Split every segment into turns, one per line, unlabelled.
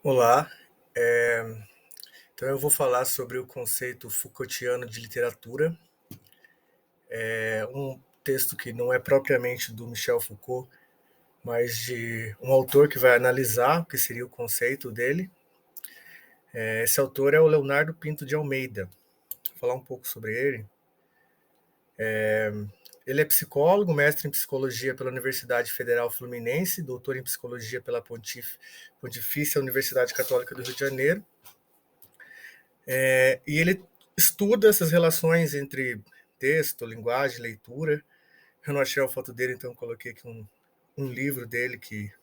Olá, então eu vou falar sobre o conceito Foucaultiano de literatura. É um texto que não é propriamente do Michel Foucault, mas de um autor que vai analisar o que seria o conceito dele. Esse autor é o Leonardo Pinto de Almeida. Vou falar um pouco sobre ele. Ele é psicólogo, mestre em psicologia pela Universidade Federal Fluminense, doutor em psicologia pela Pontifícia Universidade Católica do Rio de Janeiro. E ele estuda essas relações entre texto, linguagem, leitura. Eu não achei a foto dele, então coloquei aqui um livro dele que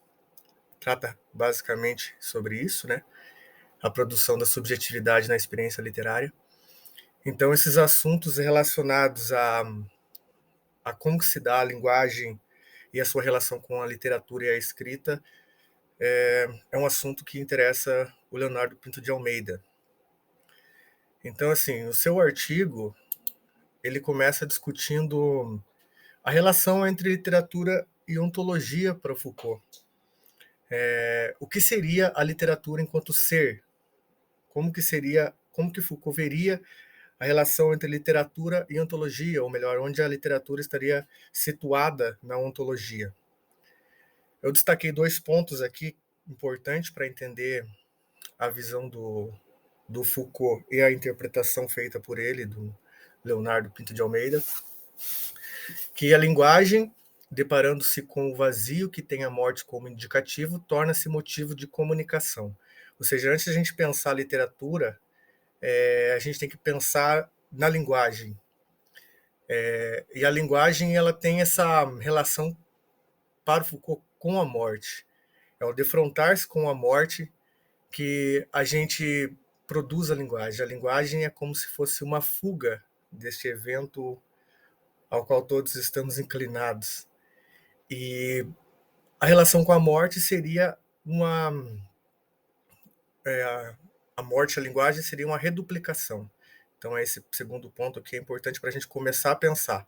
trata basicamente sobre isso, né? A produção da subjetividade na experiência literária. Então, esses assuntos relacionados a como se dá a linguagem e a sua relação com a literatura e a escrita é um assunto que interessa o Leonardo Pinto de Almeida. Então, assim, o seu artigo, ele começa discutindo a relação entre literatura e ontologia para Foucault. O que seria a literatura enquanto ser? Como que Foucault veria a relação entre literatura e ontologia, ou melhor, onde a literatura estaria situada na ontologia? Eu destaquei dois pontos aqui importantes para entender a visão do Foucault e a interpretação feita por ele, do Leonardo Pinto de Almeida, que a linguagem, deparando-se com o vazio que tem a morte como indicativo, torna-se motivo de comunicação. Ou seja, antes de a gente pensar a literatura, a gente tem que pensar na linguagem. E a linguagem ela tem essa relação para o Foucault com a morte. É o defrontar-se com a morte que a gente produz a linguagem. A linguagem é como se fosse uma fuga deste evento ao qual todos estamos inclinados. E a relação com a morte seria uma. A morte, a linguagem seria uma reduplicação. Então, é esse segundo ponto que é importante para a gente começar a pensar.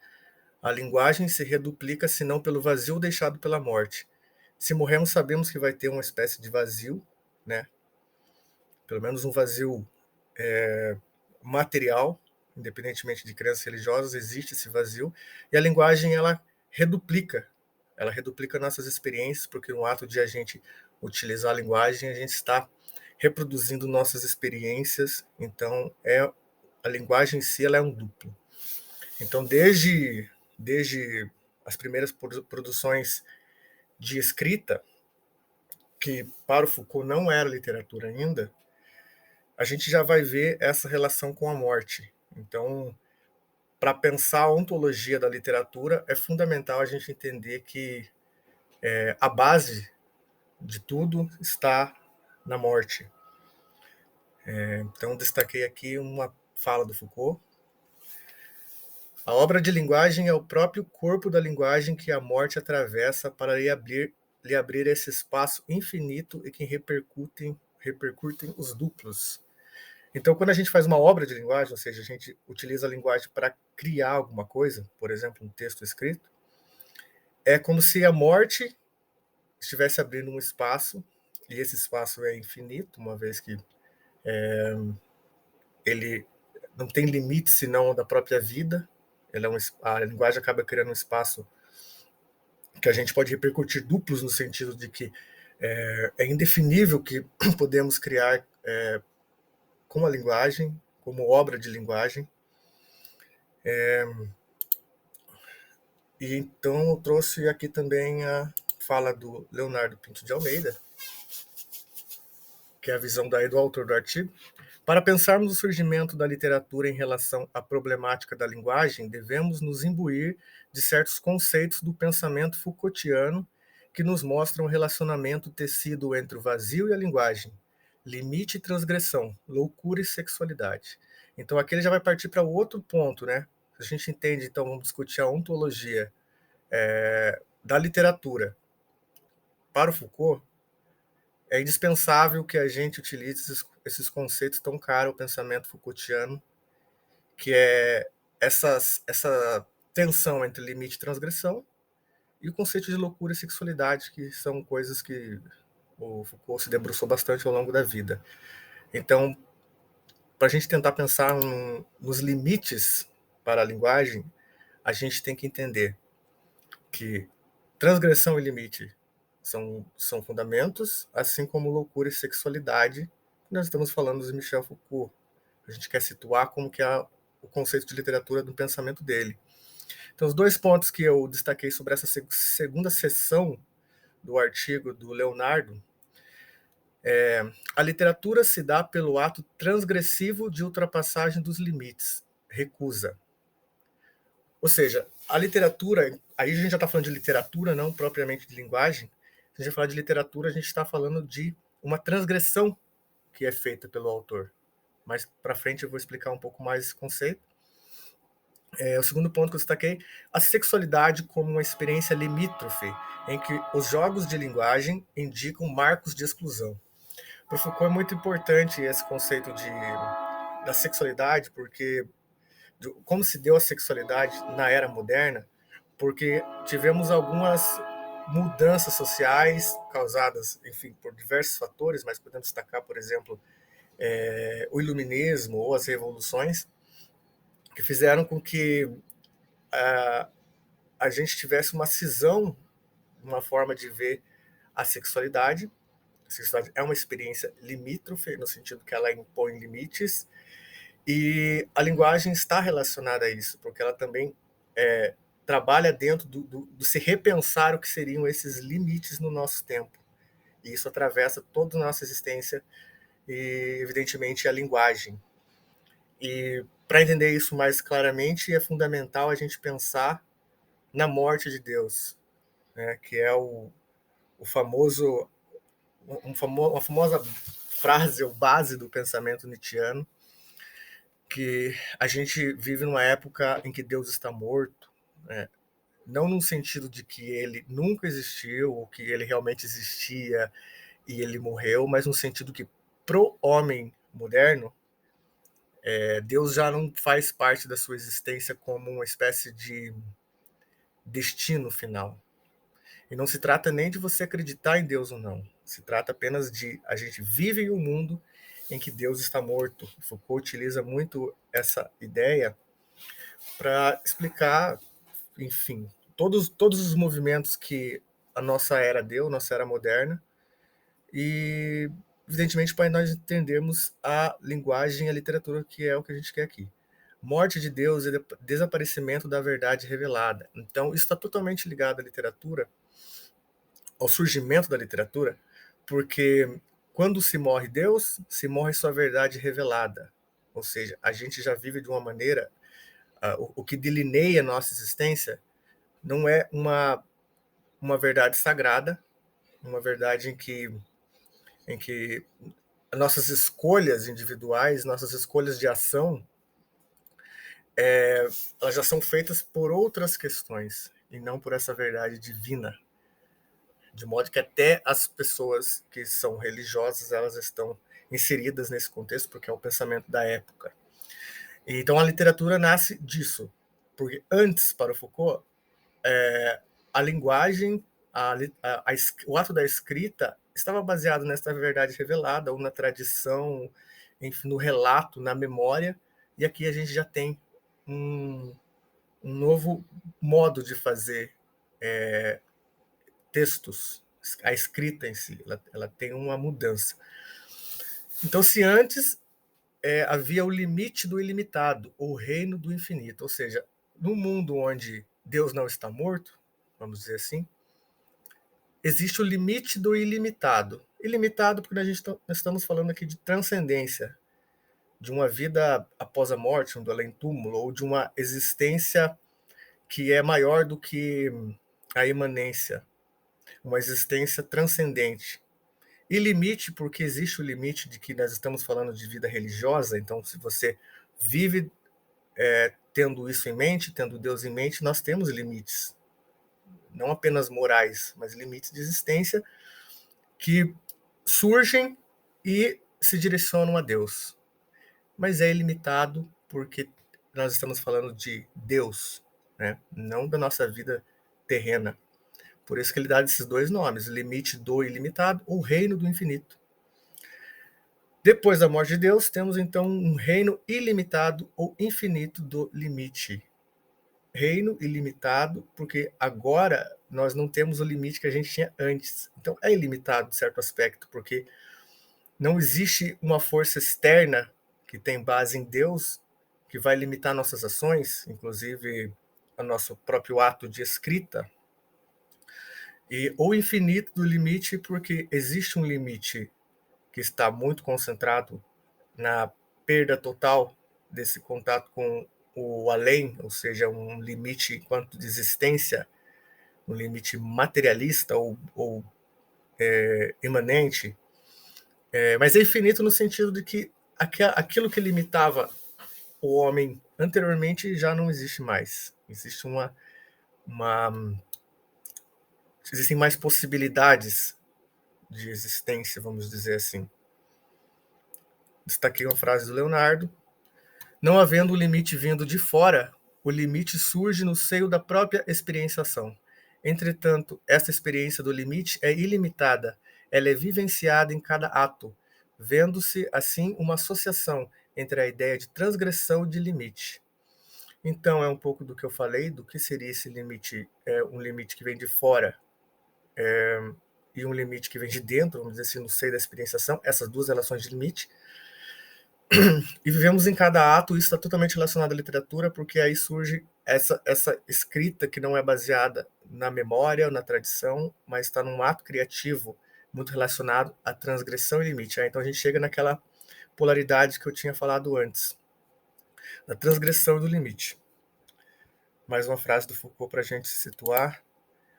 A linguagem se reduplica, senão pelo vazio deixado pela morte. Se morremos, sabemos que vai ter uma espécie de vazio, né? Pelo menos um vazio material, independentemente de crenças religiosas, existe esse vazio. E a linguagem, ela reduplica nossas experiências, porque no ato de a gente utilizar a linguagem, a gente está reproduzindo nossas experiências. Então, a linguagem em si ela é um duplo. Então, desde as primeiras produções de escrita, que para o Foucault não era literatura ainda, a gente já vai ver essa relação com a morte. Então, para pensar a ontologia da literatura, é fundamental a gente entender que a base de tudo está na morte. Então, destaquei aqui uma fala do Foucault. A obra de linguagem é o próprio corpo da linguagem que a morte atravessa para lhe abrir esse espaço infinito e que repercutem os duplos. Então, quando a gente faz uma obra de linguagem, ou seja, a gente utiliza a linguagem para criar alguma coisa, por exemplo, um texto escrito, é como se a morte estivesse abrindo um espaço, e esse espaço é infinito, uma vez que ele não tem limite senão da própria vida. A linguagem acaba criando um espaço que a gente pode repercutir duplos no sentido de que é indefinível que podemos criar com a linguagem, como obra de linguagem. E então eu trouxe aqui também a fala do Leonardo Pinto de Almeida, que é a visão daí do autor do artigo. Para pensarmos o surgimento da literatura em relação à problemática da linguagem, devemos nos imbuir de certos conceitos do pensamento Foucaultiano que nos mostram o relacionamento tecido entre o vazio e a linguagem, limite e transgressão, loucura e sexualidade. Então aqui ele já vai partir para outro ponto, né? A gente entende, então, vamos discutir a ontologia da literatura. Para o Foucault, é indispensável que a gente utilize esses conceitos tão caros ao pensamento Foucaultiano, que é essa tensão entre limite e transgressão, e o conceito de loucura e sexualidade, que são coisas que o Foucault se debruçou bastante ao longo da vida. Então, para a gente tentar pensar nos limites para a linguagem, a gente tem que entender que transgressão e limite são fundamentos, assim como loucura e sexualidade. Nós estamos falando de Michel Foucault. A gente quer situar como que é o conceito de literatura do pensamento dele. Então, os dois pontos que eu destaquei sobre essa segunda seção do artigo do Leonardo a literatura se dá pelo ato transgressivo de ultrapassagem dos limites, recusa. Ou seja, a literatura, aí a gente já está falando de literatura, não propriamente de linguagem. Se a gente falar de literatura, a gente está falando de uma transgressão que é feita pelo autor. Mais para frente eu vou explicar um pouco mais esse conceito. O segundo ponto que eu destaquei, a sexualidade como uma experiência limítrofe, em que os jogos de linguagem indicam marcos de exclusão. Para Foucault é muito importante esse conceito da sexualidade, porque como se deu a sexualidade na era moderna, porque tivemos algumas mudanças sociais causadas, enfim, por diversos fatores, mas podemos destacar, por exemplo, o iluminismo ou as revoluções, que fizeram com que a gente tivesse uma cisão, uma forma de ver a sexualidade. A sexualidade é uma experiência limítrofe, no sentido que ela impõe limites, e a linguagem está relacionada a isso, porque ela também trabalha dentro do se repensar o que seriam esses limites no nosso tempo. E isso atravessa toda a nossa existência e, evidentemente, a linguagem. E para entender isso mais claramente, é fundamental a gente pensar na morte de Deus, né, que é o famoso, uma famosa frase ou base do pensamento nietzschiano, que a gente vive numa época em que Deus está morto, né? Não no sentido de que ele nunca existiu, ou que ele realmente existia e ele morreu, mas no sentido que, pro homem moderno, Deus já não faz parte da sua existência como uma espécie de destino final. E não se trata nem de você acreditar em Deus ou não. Se trata apenas de a gente vive em um mundo em que Deus está morto. Foucault utiliza muito essa ideia para explicar, enfim, todos os movimentos que a nossa era deu, nossa era moderna, e, evidentemente, para nós entendermos a linguagem e a literatura, que é o que a gente quer aqui. Morte de Deus e desaparecimento da verdade revelada. Então, isso está totalmente ligado à literatura, ao surgimento da literatura, porque quando se morre Deus, se morre sua verdade revelada. Ou seja, a gente já vive de uma maneira, o que delineia a nossa existência não é uma verdade sagrada, uma verdade em que nossas escolhas individuais, nossas escolhas de ação, elas já são feitas por outras questões e não por essa verdade divina. De modo que até as pessoas que são religiosas, elas estão inseridas nesse contexto, porque é o pensamento da época. Então a literatura nasce disso, porque antes, para o Foucault, a linguagem, o ato da escrita estava baseado nessa verdade revelada, ou na tradição, enfim, no relato, na memória, e aqui a gente já tem um, um novo modo de fazer textos. A escrita em si, ela tem uma mudança. Então, se antes havia o limite do ilimitado, o reino do infinito, ou seja, no mundo onde Deus não está morto, vamos dizer assim, existe o limite do ilimitado. Ilimitado porque nós estamos falando aqui de transcendência, de uma vida após a morte, um do além-túmulo, ou de uma existência que é maior do que a imanência, uma existência transcendente. E limite, porque existe o limite de que nós estamos falando de vida religiosa, então se você vive tendo isso em mente, tendo Deus em mente, nós temos limites, não apenas morais, mas limites de existência que surgem e se direcionam a Deus. Mas é ilimitado porque nós estamos falando de Deus, né? Não da nossa vida terrena. Por isso que ele dá esses dois nomes, limite do ilimitado ou reino do infinito. Depois da morte de Deus, temos então um reino ilimitado ou infinito do limite. Reino ilimitado, porque agora nós não temos o limite que a gente tinha antes. Então é ilimitado, em certo aspecto, porque não existe uma força externa que tem base em Deus que vai limitar nossas ações, inclusive o nosso próprio ato de escrita. E o infinito do limite, porque existe um limite que está muito concentrado na perda total desse contato com o além, ou seja, um limite enquanto de existência, um limite materialista ou imanente, mas é infinito no sentido de que aquilo que limitava o homem anteriormente já não existe mais. Existe uma existem mais possibilidades de existência, vamos dizer assim. Destaquei uma frase do Leonardo: não havendo o limite vindo de fora, o limite surge no seio da própria experienciação. Entretanto, esta experiência do limite é ilimitada, ela é vivenciada em cada ato, vendo-se, assim, uma associação entre a ideia de transgressão e de limite. Então, é um pouco do que eu falei, do que seria esse limite, um limite que vem de fora e um limite que vem de dentro, vamos dizer assim, no seio da experienciação, essas duas relações de limite. E vivemos em cada ato, isso está totalmente relacionado à literatura, porque aí surge essa escrita que não é baseada na memória ou na tradição, mas está num ato criativo muito relacionado à transgressão e limite. Então a gente chega naquela polaridade que eu tinha falado antes, da transgressão e do limite. Mais uma frase do Foucault para a gente se situar.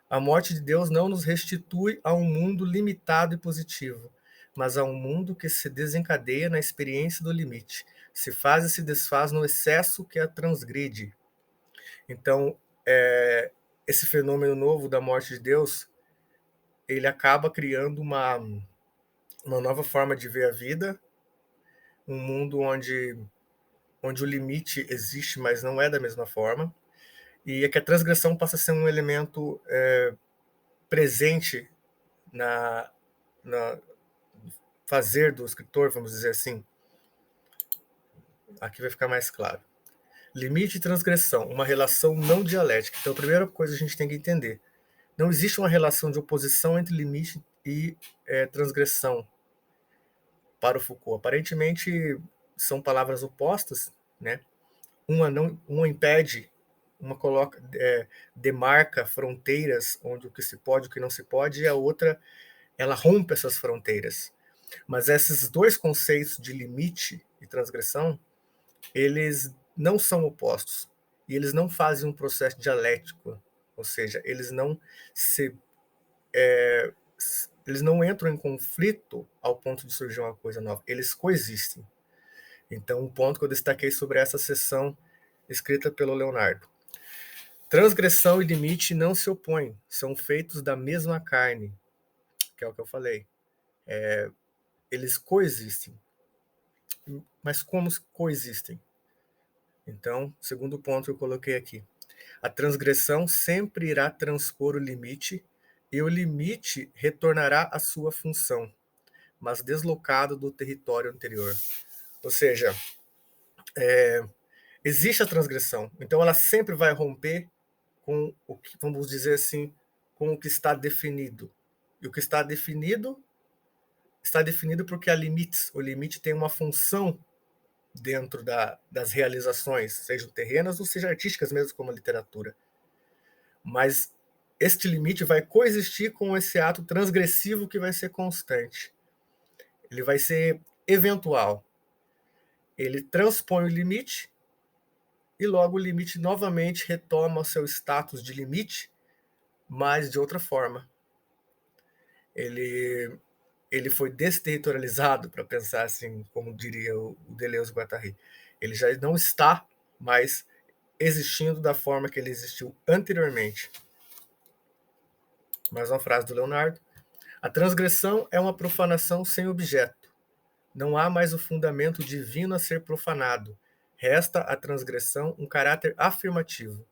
A morte de Deus não nos restitui a um mundo limitado e positivo, mas a um mundo que se desencadeia na experiência do limite, se faz e se desfaz no excesso que a transgride. Então, esse fenômeno novo da morte de Deus, ele acaba criando uma nova forma de ver a vida, um mundo onde o limite existe, mas não é da mesma forma, e é que a transgressão passa a ser um elemento presente na fazer do escritor, vamos dizer assim. Aqui vai ficar mais claro. Limite e transgressão, uma relação não dialética. Então, a primeira coisa que a gente tem que entender: não existe uma relação de oposição entre limite e transgressão para o Foucault. Aparentemente, são palavras opostas, né? Uma impede, uma coloca, demarca fronteiras onde o que se pode e o que não se pode, e a outra, ela rompe essas fronteiras. Mas esses dois conceitos de limite e transgressão, eles não são opostos e eles não fazem um processo dialético, ou seja, eles não entram em conflito ao ponto de surgir uma coisa nova, eles coexistem. Então, um ponto que eu destaquei sobre essa seção escrita pelo Leonardo: transgressão e limite não se opõem, são feitos da mesma carne, que é o que eu falei. Eles coexistem. Mas como coexistem? Então, segundo ponto que eu coloquei aqui: a transgressão sempre irá transpor o limite e o limite retornará à sua função, mas deslocado do território anterior. Ou seja, existe a transgressão, então ela sempre vai romper com o que, vamos dizer assim, com o que está definido. E o que está definido porque há limites. O limite tem uma função dentro das realizações, sejam terrenas ou sejam artísticas mesmo, como a literatura. Mas este limite vai coexistir com esse ato transgressivo que vai ser constante. Ele vai ser eventual. Ele transpõe o limite e logo o limite novamente retoma seu status de limite, mas de outra forma. Ele foi desterritorializado, para pensar assim, como diria o Deleuze-Guattari. Ele já não está mais existindo da forma que ele existiu anteriormente. Mais uma frase do Leonardo: a transgressão é uma profanação sem objeto. Não há mais o fundamento divino a ser profanado. Resta à transgressão um caráter afirmativo.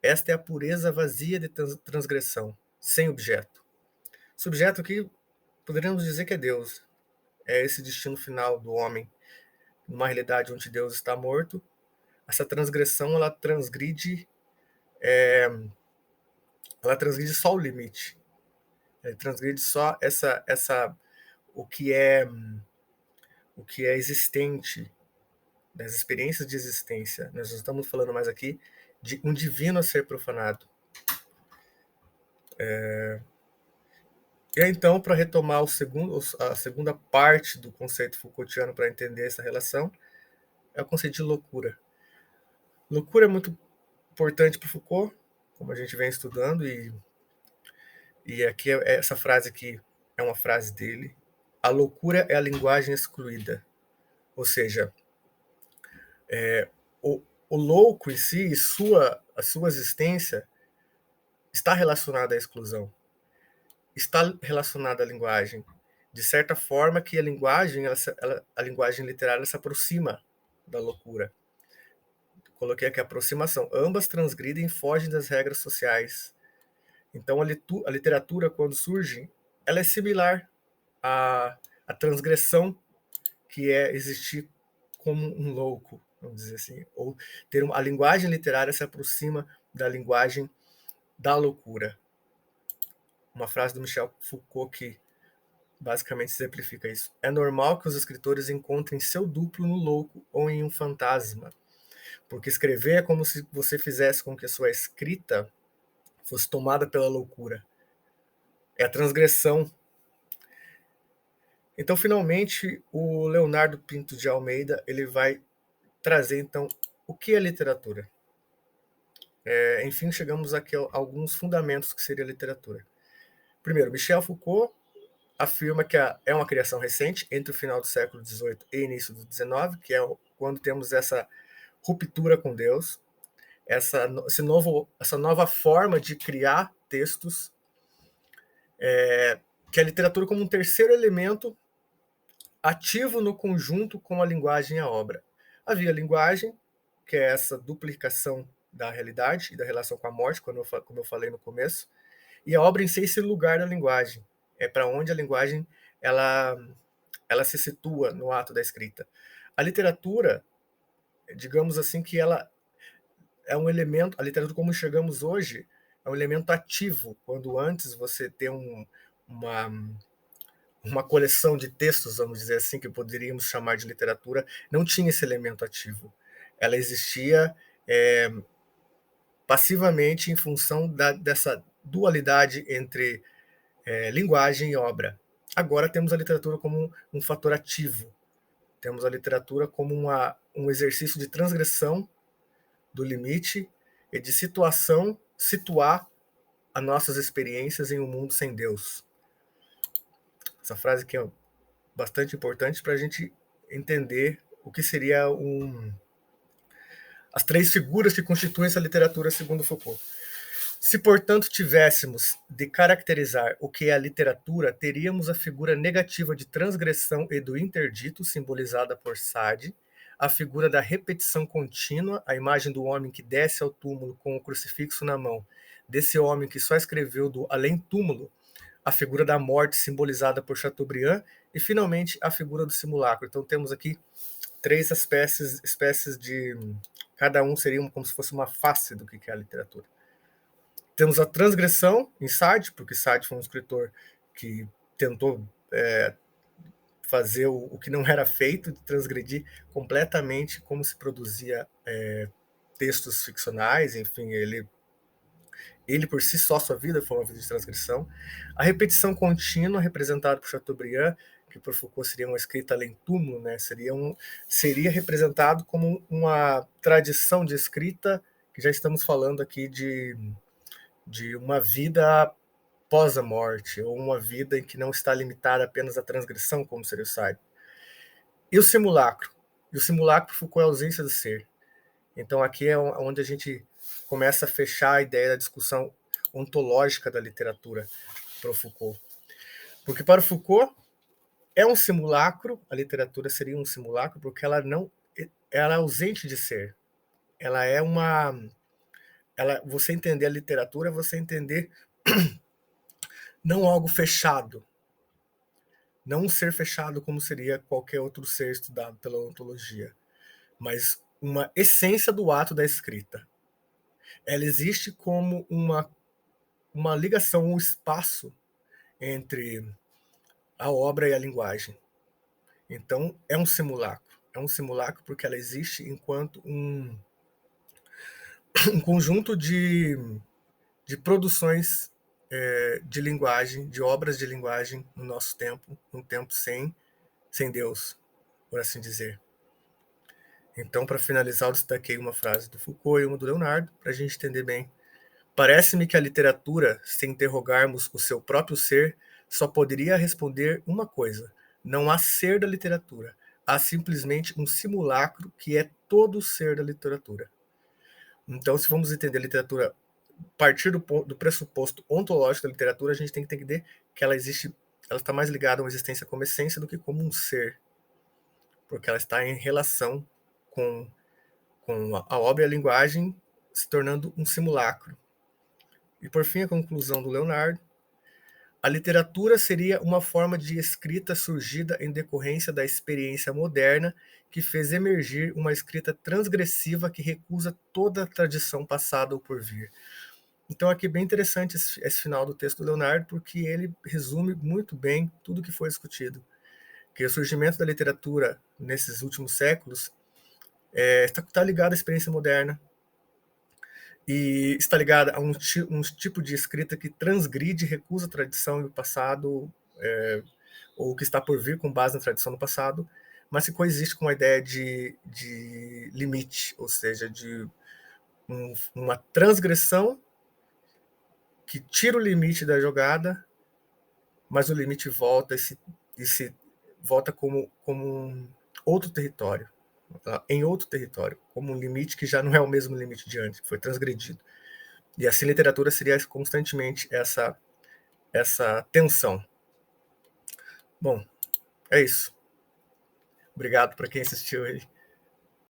Esta é a pureza vazia de transgressão. sem objeto. Subjeto que poderíamos dizer que é Deus. É esse destino final do homem, numa realidade onde Deus está morto. Essa transgressão, ela transgride só o limite. Ela transgride só o que é o que é existente, das experiências de existência. Nós não estamos falando mais aqui de um divino a ser profanado. E aí, então, para retomar a segunda parte do conceito Foucaultiano para entender essa relação, é o conceito de loucura. Loucura é muito importante para Foucault, como a gente vem estudando, e aqui essa frase aqui é uma frase dele. A loucura é a linguagem excluída. Ou seja, o louco em si, a sua existência, está relacionada à exclusão, está relacionada à linguagem, de certa forma que a linguagem, a linguagem literária se aproxima da loucura. Coloquei aqui a aproximação. Ambas transgridem e fogem das regras sociais. Então, a literatura, quando surge, ela é similar à transgressão que é existir como um louco, vamos dizer assim. Ou a linguagem literária se aproxima da linguagem da loucura. Uma frase do Michel Foucault que basicamente exemplifica isso. É normal que os escritores encontrem seu duplo no louco ou em um fantasma, porque escrever é como se você fizesse com que a sua escrita fosse tomada pela loucura. É a transgressão. Então, finalmente, o Leonardo Pinto de Almeida ele vai trazer, então, o que é literatura. Enfim, chegamos aqui a alguns fundamentos que seria a literatura. Primeiro, Michel Foucault afirma que é uma criação recente, entre o final do século XVIII e início do XIX, que é quando temos essa ruptura com Deus, essa nova forma de criar textos, que a literatura como um terceiro elemento ativo no conjunto com a linguagem e a obra. Havia a linguagem, que é essa duplicação da realidade e da relação com a morte, como eu falei no começo, e a obra em si é esse lugar da linguagem, é para onde a linguagem ela se situa no ato da escrita. A literatura, digamos assim, que ela é um elemento, a literatura como chegamos hoje, é um elemento ativo, quando antes você tem uma coleção de textos, vamos dizer assim, que poderíamos chamar de literatura, não tinha esse elemento ativo. Ela existia passivamente em função dessa dualidade entre linguagem e obra. Agora temos a literatura como um fator ativo. Temos a literatura como um exercício de transgressão do limite e de situar as nossas experiências em um mundo sem Deus. Essa frase aqui é bastante importante para a gente entender o que seria as três figuras que constituem essa literatura segundo Foucault. Se, portanto, tivéssemos de caracterizar o que é a literatura, teríamos a figura negativa de transgressão e do interdito, simbolizada por Sade, a figura da repetição contínua, a imagem do homem que desce ao túmulo com o crucifixo na mão, desse homem que só escreveu do além-túmulo, a figura da morte, simbolizada por Chateaubriand, e, finalmente, a figura do simulacro. Então, temos aqui três espécies de... Cada um seria como se fosse uma face do que é a literatura. Temos a transgressão em Sade, porque Sade foi um escritor que tentou fazer o que não era feito, de transgredir completamente como se produzia textos ficcionais, enfim, ele por si só, sua vida foi uma vida de transgressão. A repetição contínua, representada por Chateaubriand, que por Foucault seria uma escrita além túmulo, né? Seria representado como uma tradição de escrita, que já estamos falando aqui de uma vida pós a morte, ou uma vida em que não está limitada apenas à transgressão, como seria o Sade. E o simulacro? E o simulacro, Foucault, é a ausência do ser. Então aqui é onde a gente começa a fechar a ideia da discussão ontológica da literatura para o Foucault. Porque para o Foucault é um simulacro, a literatura seria um simulacro, porque ela é ausente de ser. Você entender a literatura é você entender não algo fechado, não um ser fechado como seria qualquer outro ser estudado pela ontologia, mas uma essência do ato da escrita. Ela existe como uma ligação, um espaço entre a obra e a linguagem. Então, é um simulacro. É um simulacro porque ela existe enquanto um conjunto de produções de linguagem, de obras de linguagem no nosso tempo, um tempo sem Deus, por assim dizer. Então, para finalizar, eu destaquei uma frase do Foucault e uma do Leonardo, para a gente entender bem. Parece-me que a literatura, se interrogarmos o seu próprio ser, só poderia responder uma coisa: não há ser da literatura, há simplesmente um simulacro que é todo o ser da literatura. Então, se vamos entender a literatura a partir do pressuposto ontológico da literatura, a gente tem que entender que ela existe, ela está mais ligada a uma existência como essência do que como um ser, porque ela está em relação com, com a obra e a linguagem, se tornando um simulacro. E por fim, a conclusão do Leonardo: a literatura seria uma forma de escrita surgida em decorrência da experiência moderna que fez emergir uma escrita transgressiva que recusa toda a tradição passada ou por vir. Então aqui é bem interessante esse final do texto do Leonardo, porque ele resume muito bem tudo que foi discutido. Que o surgimento da literatura nesses últimos séculos está ligado à experiência moderna, e está ligada a um tipo de escrita que transgride, recusa a tradição e o passado, ou que está por vir com base na tradição do passado, mas que coexiste com a ideia de limite, ou seja, de uma transgressão que tira o limite da jogada, mas o limite volta e se volta como um outro território, em outro território, como um limite que já não é o mesmo limite de antes, que foi transgredido. E assim, a literatura seria constantemente essa tensão. Bom, é isso. Obrigado para quem assistiu aí.